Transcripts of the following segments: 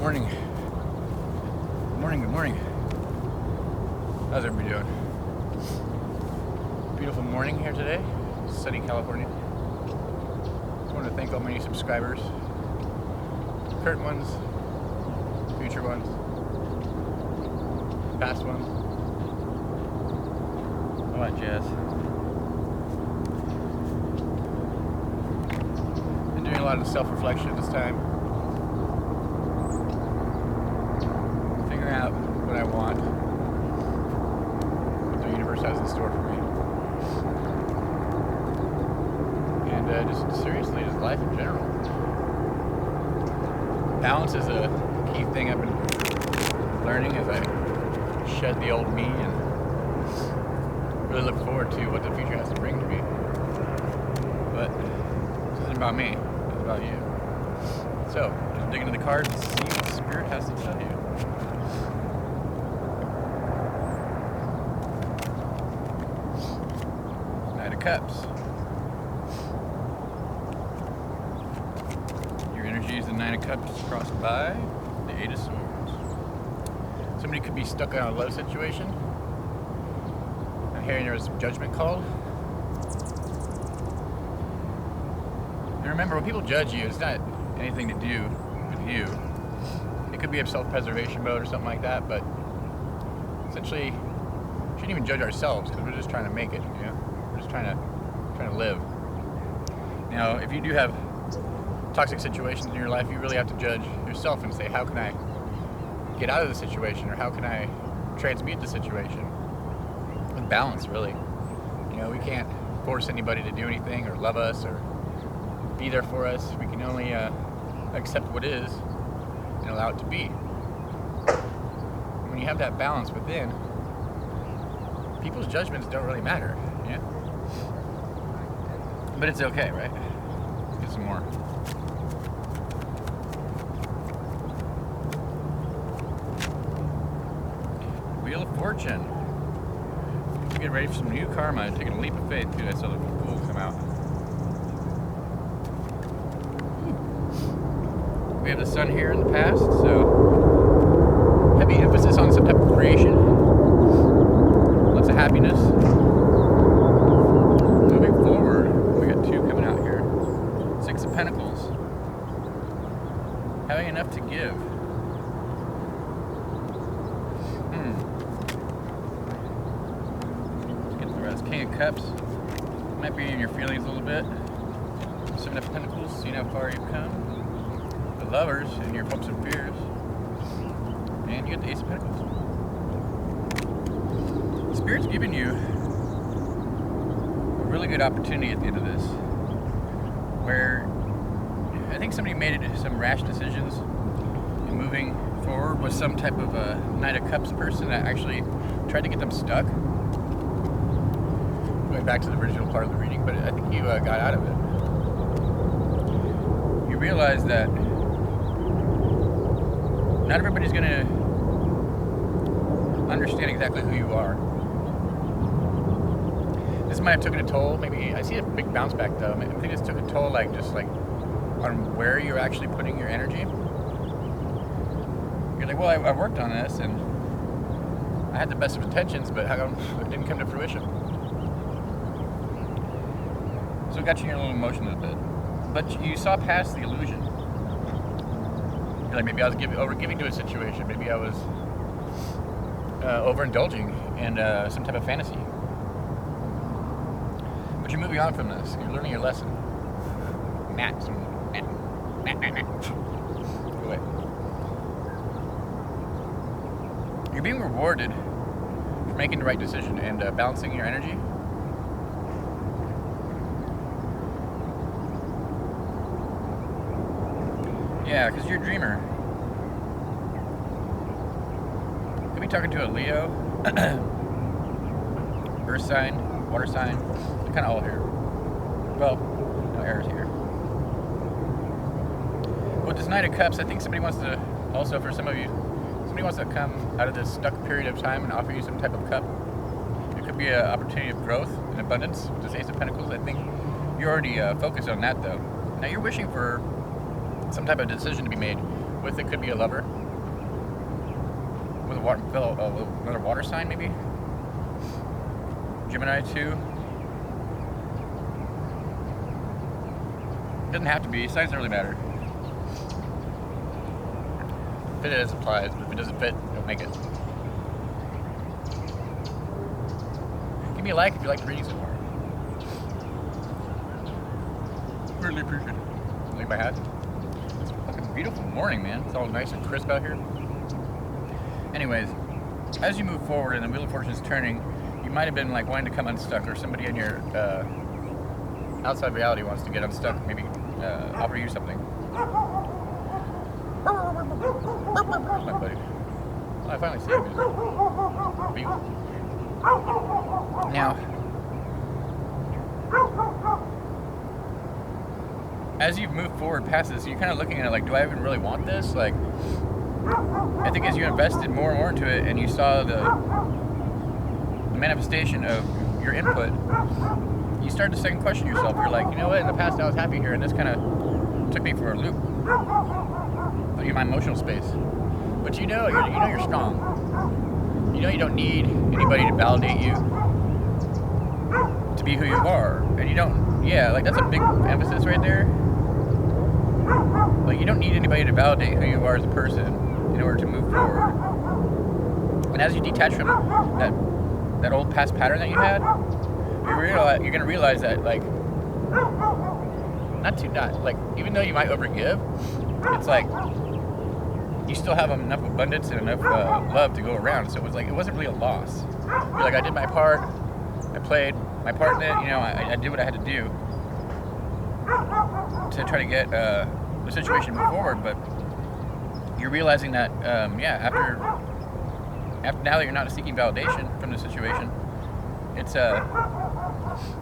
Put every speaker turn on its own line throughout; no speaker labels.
morning. Good morning. How's everybody doing? Beautiful morning here today, sunny California. Just wanted to thank all my new subscribers, current ones, future ones, past ones. All that jazz. Been doing a lot of self-reflection this time. Figuring out what I want, what the universe has in store for me. And just seriously, just life in general. Balance is a key thing I've been learning as I shed the old me and really look forward to what the future has to bring to me. But this isn't about me, it's about you. So, just dig into the cards and see what Spirit has to tell you. Knight of Cups. Your energy is the Knight of Cups crossed by the Eight of Swords. Somebody could be stuck in a love situation. I'm hearing there was some judgment called. And remember, when people judge you, it's not anything to do with you. It could be a self-preservation mode or something like that, but essentially, we shouldn't even judge ourselves because we're just trying to make it, you know? We're just trying to live. Now, if you do have toxic situations in your life, you really have to judge yourself and say, how can I get out of the situation, or how can I transmute the situation with balance, really? You know, we can't force anybody to do anything or love us or be there for us. We can only accept what is and allow it to be. When you have that balance within, people's judgments don't really matter, yeah? But it's okay, right? Let's get some more. Wheel of Fortune. Get ready for some new karma. Taking a leap of faith, dude. I saw the Fool come out. We have the Sun here in the past, so heavy emphasis on some type of creation. Lots of happiness. Moving forward, we got two coming out here. Six of Pentacles. Having enough to give. King of Cups. Might be in your feelings a little bit. Seven of Pentacles, seeing how far you've come. The Lovers in your hopes and fears. And you get the Ace of Pentacles. Spirit's giving you a really good opportunity at the end of this, where I think somebody made some rash decisions in moving forward with some type of a Knight of Cups person that actually tried to get them stuck. Back to the original part of the reading, but I think you got out of it. You realize that not everybody's going to understand exactly who you are. This might have taken a toll. Maybe I see a big bounce back though. I think this took a toll, just on where you're actually putting your energy. You're like, well, I worked on this and I had the best of intentions, but how come it didn't come to fruition? So it got you in a little emotion a bit. But you saw past the illusion. You're like, maybe I was over-giving to a situation. Maybe I was overindulging in some type of fantasy. But you're moving on from this. You're learning your lesson. Matt. Go away. You're being rewarded for making the right decision and balancing your energy. Yeah, because you're a dreamer. Could be talking to a Leo, earth sign, water sign. They're kind of all here. Well, no air's here. With this Knight of Cups, I think somebody wants to, also for some of you, somebody wants to come out of this stuck period of time and offer you some type of cup. It could be an opportunity of growth and abundance with this Ace of Pentacles. I think you're already focused on that though. Now you're wishing for some type of decision to be made with it could be a lover. With another water sign, maybe? Gemini too. Doesn't have to be. Signs don't really matter. If it is, applies. But if it doesn't fit, don't make it. Give me a like if you like the reading so far. Really appreciate it. Like my hat. It's a fucking beautiful morning, man. It's all nice and crisp out here. Anyways, as you move forward and the Wheel of Fortune is turning, you might have been like wanting to come unstuck, or somebody in your outside reality wants to get unstuck, maybe offer you something. My buddy. Oh, I finally see him. Now, as you move forward past this, you're kind of looking at it like, do I even really want this? Like, I think as you invested more and more into it and you saw the manifestation of your input, you start to second question yourself. You're like, you know what, in the past I was happy here and this kind of took me for a loop. Like in my emotional space. But you know you're strong. You know you don't need anybody to validate you to be who you are. And you don't, yeah, like that's a big emphasis right there. Like you don't need anybody to validate who you are as a person in order to move forward. And as you detach from that old past pattern that you had, you're gonna realize that like even though you might overgive, it's like you still have enough abundance and enough love to go around. So it wasn't really a loss. You're like, I did my part, I played my part in it, you know, I did what I had to do to try to get the situation to move forward. But you're realizing that after now that you're not seeking validation from the situation, it's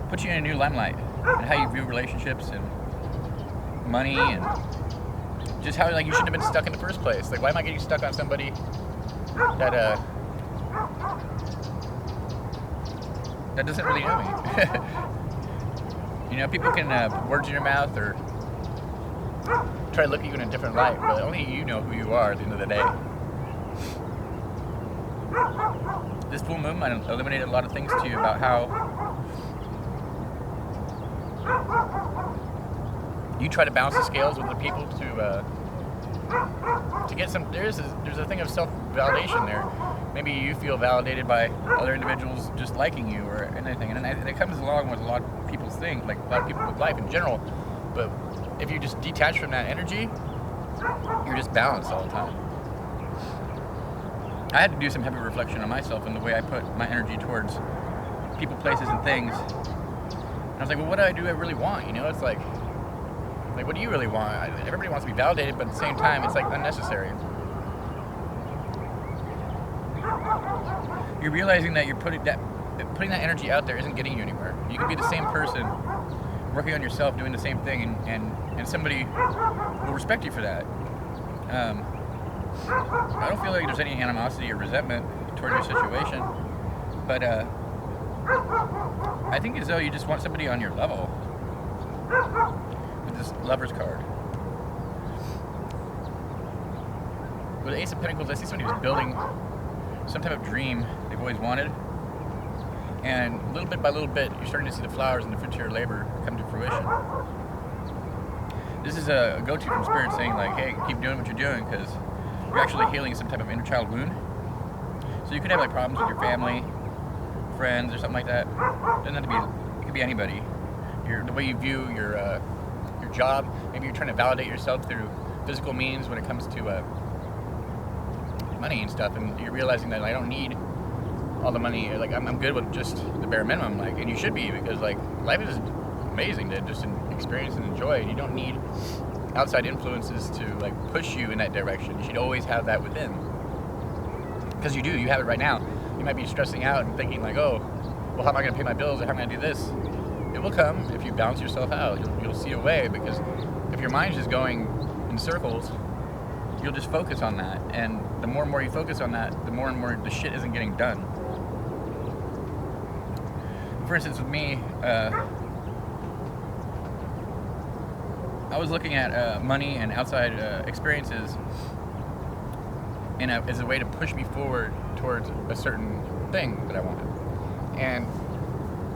puts you in a new limelight and how you view relationships and money and just how like you shouldn't have been stuck in the first place. Like, why am I getting stuck on somebody that doesn't really know me? You know, people can put words in your mouth or try to look at you in a different light, but only you know who you are at the end of the day. This full moon might eliminate a lot of things to you about how you try to balance the scales with the people to get some. There's a thing of self-validation there. Maybe you feel validated by other individuals just liking you or anything, and it comes along with a lot of people's things, like a lot of people with life in general. But if you just detach from that energy, you're just balanced all the time. I had to do some heavy reflection on myself and the way I put my energy towards people, places, and things. And I was like, well, what do I really want? You know, it's like what do you really want? Everybody wants to be validated, but at the same time, it's like unnecessary. You're realizing that you're putting that energy out there isn't getting you anywhere. You can be the same person, working on yourself, doing the same thing, and somebody will respect you for that. I don't feel like there's any animosity or resentment toward your situation, but I think as though you just want somebody on your level with this Lover's card. With the Ace of Pentacles, I see somebody who's building some type of dream they've always wanted, and little bit by little bit, you're starting to see the flowers and the fruits of your labor come to fruition. This is a go-to from Spirit saying like, hey, keep doing what you're doing, because you're actually healing some type of inner child wound. So you could have like problems with your family, friends, or something like that. It doesn't have to be. It could be anybody. The way you view your job. Maybe you're trying to validate yourself through physical means when it comes to money and stuff, and you're realizing that I don't need all the money. Like I'm good with just the bare minimum. Like, and you should be, because like life is amazing to just experience and enjoy, and you don't need outside influences to like push you in that direction. You should always have that within, because you do. You have it right now. You might be stressing out and thinking like, oh, well, how am I going to pay my bills, or how am I going to do this? It will come if you balance yourself out. You'll see a way, because if your mind's just going in circles, you'll just focus on that, and the more and more you focus on that, the more and more the shit isn't getting done. For instance, with me, I was looking at money and outside experiences as a way to push me forward towards a certain thing that I wanted. And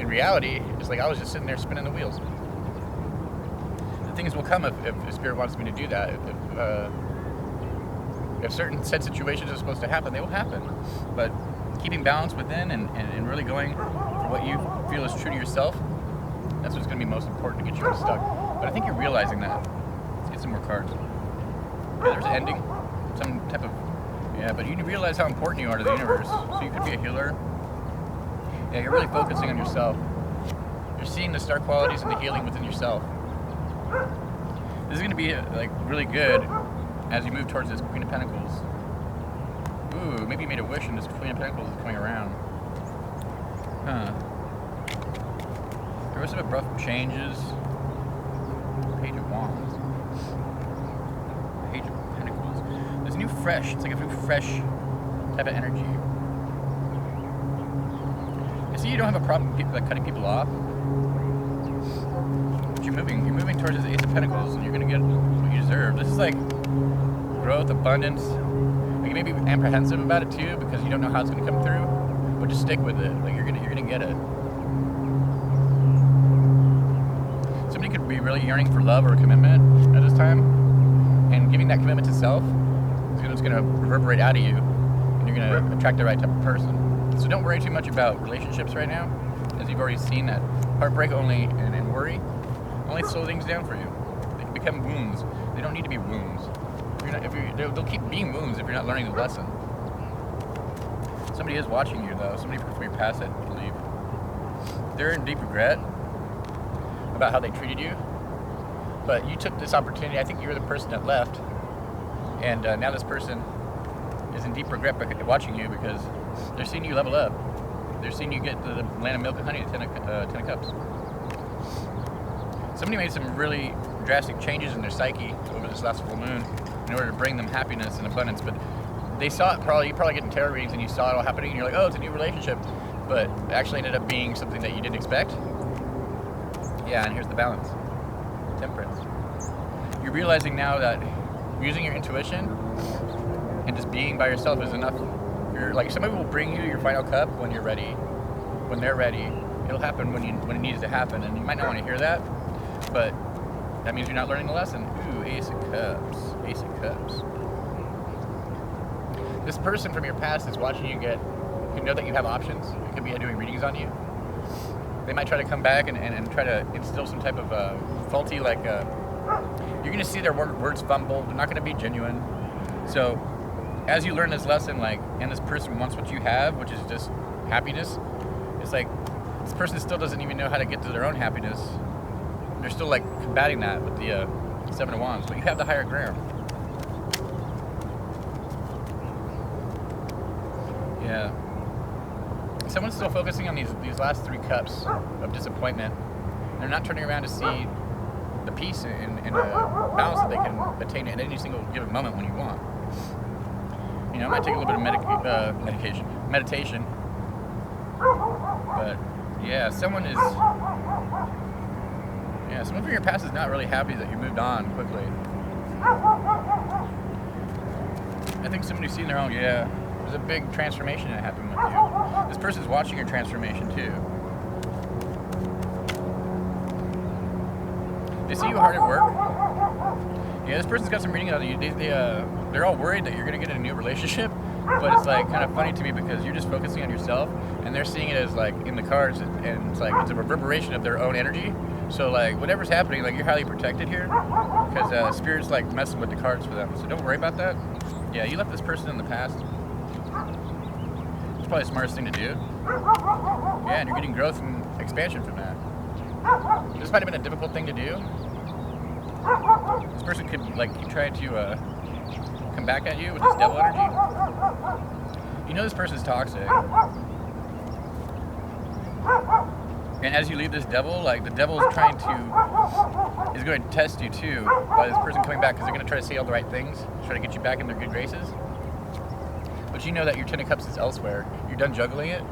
in reality, it's like I was just sitting there spinning the wheels. The things will come if Spirit wants me to do that. If certain set situations are supposed to happen, they will happen. But keeping balance within and really going for what you feel is true to yourself, that's what's going to be most important to get you unstuck. But I think you're realizing that. Let's get some more cards. Yeah, there's an ending. Some type of... Yeah, but you realize how important you are to the universe. So you could be a healer. Yeah, you're really focusing on yourself. You're seeing the star qualities and the healing within yourself. This is going to be like really good as you move towards this Queen of Pentacles. Ooh, maybe you made a wish and this Queen of Pentacles is coming around. Huh. There was some abrupt changes. Page of Wands. Page of Pentacles. There's new fresh. It's like a new fresh type of energy. I see you don't have a problem like cutting people off. But you're moving towards this Ace of Pentacles and you're gonna get what you deserve. This is like growth, abundance. Like you may be apprehensive about it too because you don't know how it's gonna come through. But just stick with it. Like you're gonna get it. Somebody could be really yearning for love or a commitment at this time, and giving that commitment to self is going to reverberate out of you, and you're going to attract the right type of person. So don't worry too much about relationships right now, as you've already seen that heartbreak only and worry only slow things down for you. They can become wounds. They don't need to be wounds. They'll keep being wounds if you're not learning the lesson. Somebody is watching you though. Somebody from your past, I believe. They're in deep regret about how they treated you, but you took this opportunity. I think you were the person that left, and now this person is in deep regret watching you because they're seeing you level up. They're seeing you get to the land of milk and honey, 10 of cups. Somebody made some really drastic changes in their psyche over this last full moon in order to bring them happiness and abundance, but they saw it you probably getting tarot readings and you saw it all happening and you're like, oh, it's a new relationship, but it actually ended up being something that you didn't expect. Yeah, and here's the balance. Temperance. You're realizing now that using your intuition and just being by yourself is enough. You're like, somebody will bring you your final cup when you're ready. When they're ready. It'll happen when it needs to happen, and you might not want to hear that, but that means you're not learning the lesson. Ooh, Ace of Cups. Ace of Cups. This person from your past is watching you you know that you have options. It could be doing readings on you. They might try to come back and try to instill some type of faulty, you're going to see their words fumble. They're not going to be genuine. So as you learn this lesson, and this person wants what you have, which is just happiness, it's like this person still doesn't even know how to get to their own happiness. They're still combating that with the Seven of Wands, but you have the higher ground. Yeah. Someone's still focusing on these last 3 cups of disappointment. They're not turning around to see the peace and balance that they can attain at any single given moment when you want. You know, it might take a little bit of meditation. But yeah, someone from your past is not really happy that you moved on quickly. I think somebody's seen their own, there's a big transformation that happened with you. This person's watching your transformation too. They see you hard at work. Yeah, this person's got some reading on you. They're all worried that you're going to get in a new relationship, but it's kind of funny to me because you're just focusing on yourself, and they're seeing it as in the cards, and it's it's a reverberation of their own energy. So whatever's happening, you're highly protected here because Spirit's messing with the cards for them. So don't worry about that. Yeah, you left this person in the past. It's probably the smartest thing to do. Yeah, and you're getting growth and expansion from that. This might have been a difficult thing to do. This person could keep trying to come back at you with this devil energy. You know this person's toxic. And as you leave this devil, the devil is going to test you too by this person coming back because they're going to try to say all the right things, try to get you back in their good graces. But you know that your 10 of Cups is elsewhere. You're done juggling it.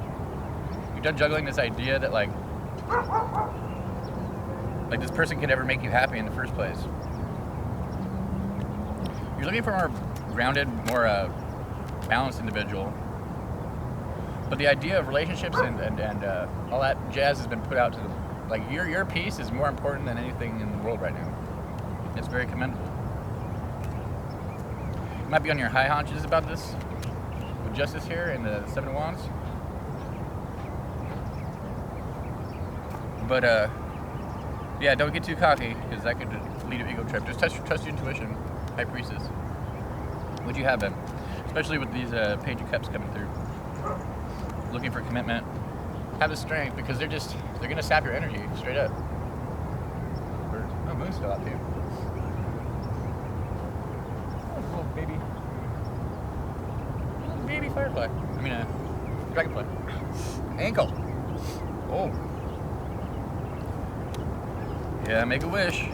You're done juggling this idea that this person could ever make you happy in the first place. You're looking for more grounded, more balanced individual. But the idea of relationships and all that jazz has been put out to the, like, your peace is more important than anything in the world right now. It's very commendable. You might be on your high haunches about this with Justice here and the Seven of Wands. But yeah, don't get too cocky, because that could lead to an ego trip. Just trust your intuition, High Priestess. What you have been, especially with these Page of Cups coming through. Looking for commitment. Have the strength, because they're gonna sap your energy straight up. Oh, Moon's still out too. Oh, little baby firefly. I mean, dragonfly. Ankle. Oh. Yeah, make a wish.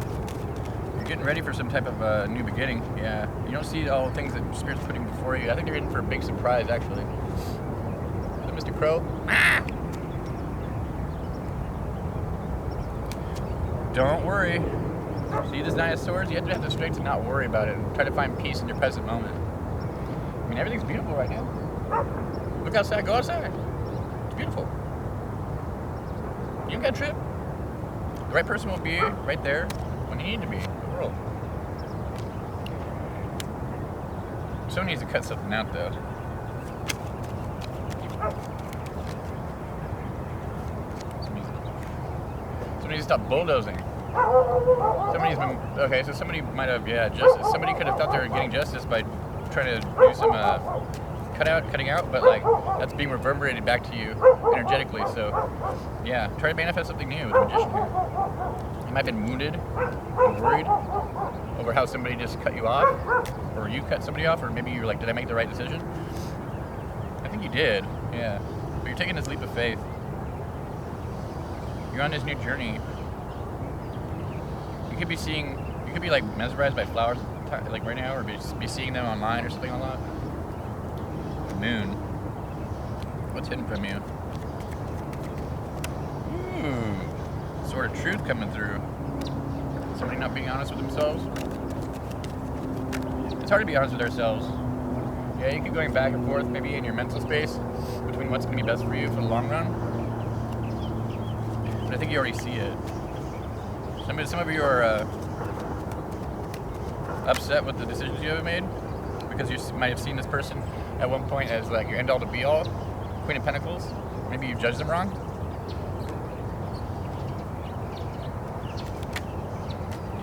You're getting ready for some type of new beginning. Yeah, you don't see all the things that Spirit's putting before you. I think they're in for a big surprise, actually. Is it Mr. Crow? Ah! Don't worry. See this Nine of Swords? You have to have the strength to not worry about it and try to find peace in your present moment. I mean, everything's beautiful right now. Look outside. Go outside. It's beautiful. You ain't got a trip. The right person will be right there when you need to be in the world. Someone needs to cut something out, though. Somebody needs to stop bulldozing. Somebody's been, okay, so somebody might have, yeah, justice. Somebody could have thought they were getting justice by trying to do some cutting out, but like that's being reverberated back to you energetically. So yeah, try to manifest something new with the Magician here. You might have been wounded or worried over how somebody just cut you off, or you cut somebody off, or maybe you're like, did I make the right decision? I think you did, yeah. But you're taking this leap of faith. You're on this new journey. You could be like mesmerized by flowers like right now, or be seeing them online or something like that. The moon. What's hidden from you? Ooh. Sword of truth coming through. Somebody not being honest with themselves. It's hard to be honest with ourselves. Yeah, you keep going back and forth, maybe in your mental space, between what's going to be best for you for the long run. But I think you already see it. Some of you are upset with the decisions you have made, because you might have seen this person at one point as like your end-all to be-all, Queen of Pentacles. Maybe you judged them wrong.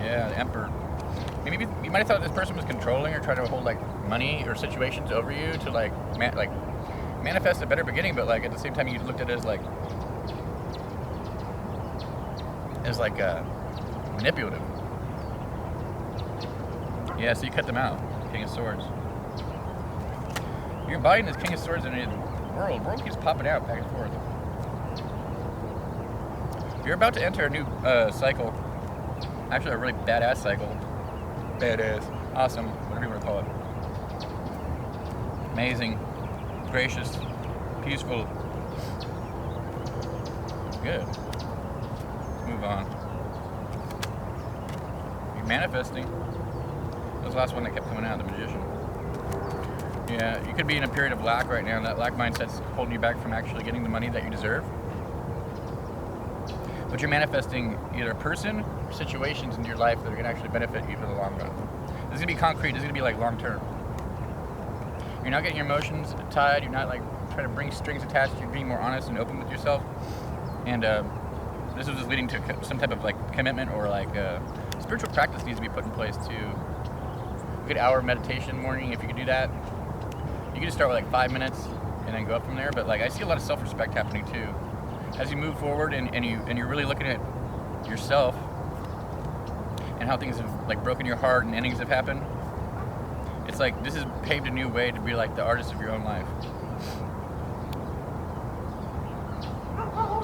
Yeah, the Emperor. Maybe you might have thought this person was controlling or trying to hold like money or situations over you to like manifest a better beginning, but like at the same time you looked at it as manipulative. Yeah, so you cut them out. King of Swords. You're embodying this King of Swords in the world. World keeps popping out back and forth. You're about to enter a new cycle. Actually, a really badass cycle. Badass. Awesome. Whatever you want to call it. Amazing. Gracious. Peaceful. Good. Let's move on. You're manifesting. That was the last one that kept coming out, the Magician. Yeah, you could be in a period of lack right now, and that lack mindset's holding you back from actually getting the money that you deserve. But you're manifesting either a person or situations into your life that are going to actually benefit you for the long run. This is going to be concrete. This is going to be like long term. You're not getting your emotions tied. You're not like trying to bring strings attached. You're being more honest and open with yourself. And this is just leading to some type of like commitment, or like spiritual practice needs to be put in place too. A good hour of meditation in the morning, if you could do that. You can just start with like 5 minutes and then go up from there. But like I see a lot of self-respect happening too. As you move forward and you're really looking at yourself and how things have like broken your heart and endings have happened, it's like this has paved a new way to be like the artist of your own life.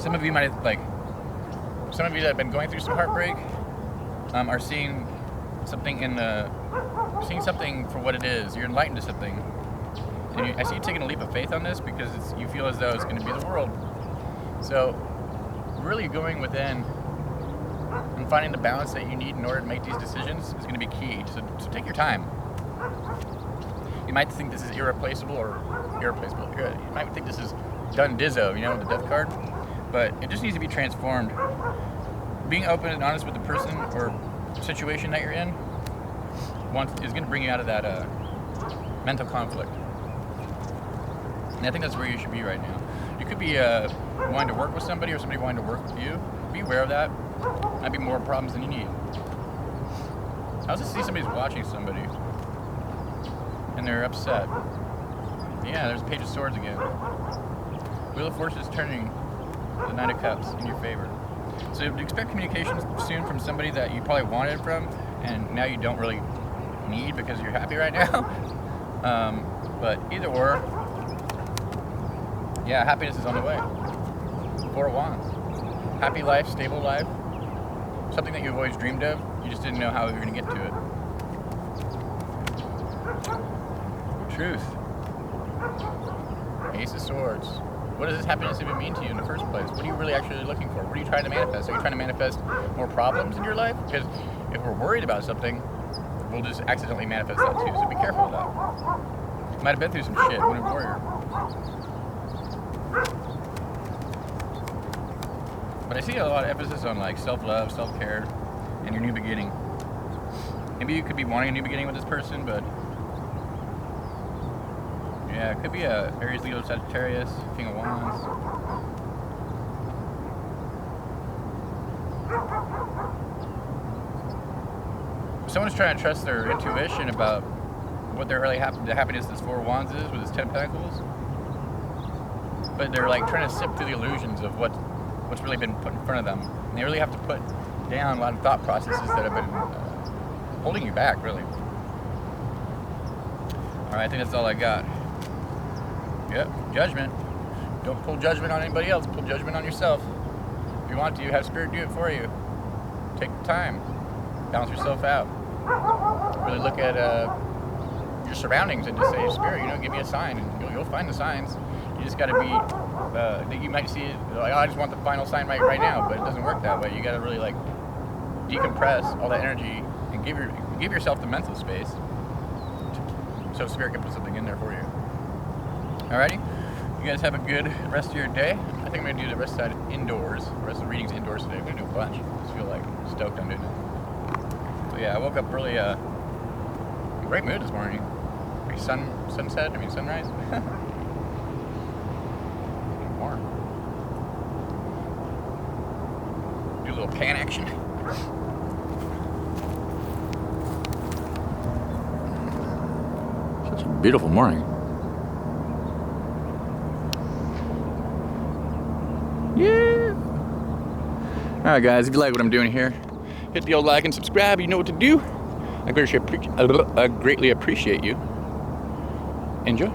Some of you that have been going through some heartbreak are seeing something seeing something for what it is. You're enlightened to something. And I see you taking a leap of faith on this because you feel as though it's going to be the world. So, really going within and finding the balance that you need in order to make these decisions is going to be key. So take your time. You might think this is irreplaceable or irreplaceable. You might think this is done Dizzo, you know, the death card. But it just needs to be transformed. Being open and honest with the person or situation that you're in is going to bring you out of that mental conflict. And I think that's where you should be right now. You could be wanting to work with somebody or somebody wanting to work with you. Be aware of that. Might be more problems than you need. I also see somebody's watching somebody and they're upset. Yeah, there's Page of Swords again. Wheel of Fortune is turning the Knight of Cups in your favor. So expect communication soon from somebody that you probably wanted from and now you don't really need because you're happy right now. But either or, yeah, happiness is on the way. 4 of Wands. Happy life, stable life. Something that you've always dreamed of. You just didn't know how you were going to get to it. Truth. Ace of Swords. What does this happiness even mean to you in the first place? What are you really actually looking for? What are you trying to manifest? Are you trying to manifest more problems in your life? Because if we're worried about something, we'll just accidentally manifest that too. So be careful of that. You might have been through some shit. Wounded Warrior. But I see a lot of emphasis on like self-love, self-care, and your new beginning. Maybe you could be wanting a new beginning with this person, but yeah, it could be a Aries, Leo, Sagittarius, King of Wands. Someone's trying to trust their intuition about what they're really the happiness this 4 of Wands is with this 10 Pentacles. But they're like trying to sift through the illusions of what's really been put in front of them. And they really have to put down a lot of thought processes that have been holding you back, really. Alright, I think that's all I got. Yep, judgment. Don't pull judgment on anybody else, pull judgment on yourself. If you want to, have Spirit do it for you. Take the time. Balance yourself out. Really look at your surroundings and just say, Spirit, you know, give me a sign, and you'll find the signs. You just got to be, you might see it, like, oh, I just want the final sign right now, but it doesn't work that way. You got to really, like, decompress all that energy and give yourself the mental space so Spirit can put something in there for you. Alrighty? You guys have a good rest of your day. I think I'm going to do the rest of that indoors. The rest of the readings indoors today. I'm going to do a bunch. I just feel like stoked on doing it. So yeah, I woke up really, in great mood this morning. Pretty sunrise. More. Do a little pan action. Such a beautiful morning. Yeah. Alright guys, if you like what I'm doing here, hit the old like and subscribe. You know what to do. I greatly appreciate you. Enjoy.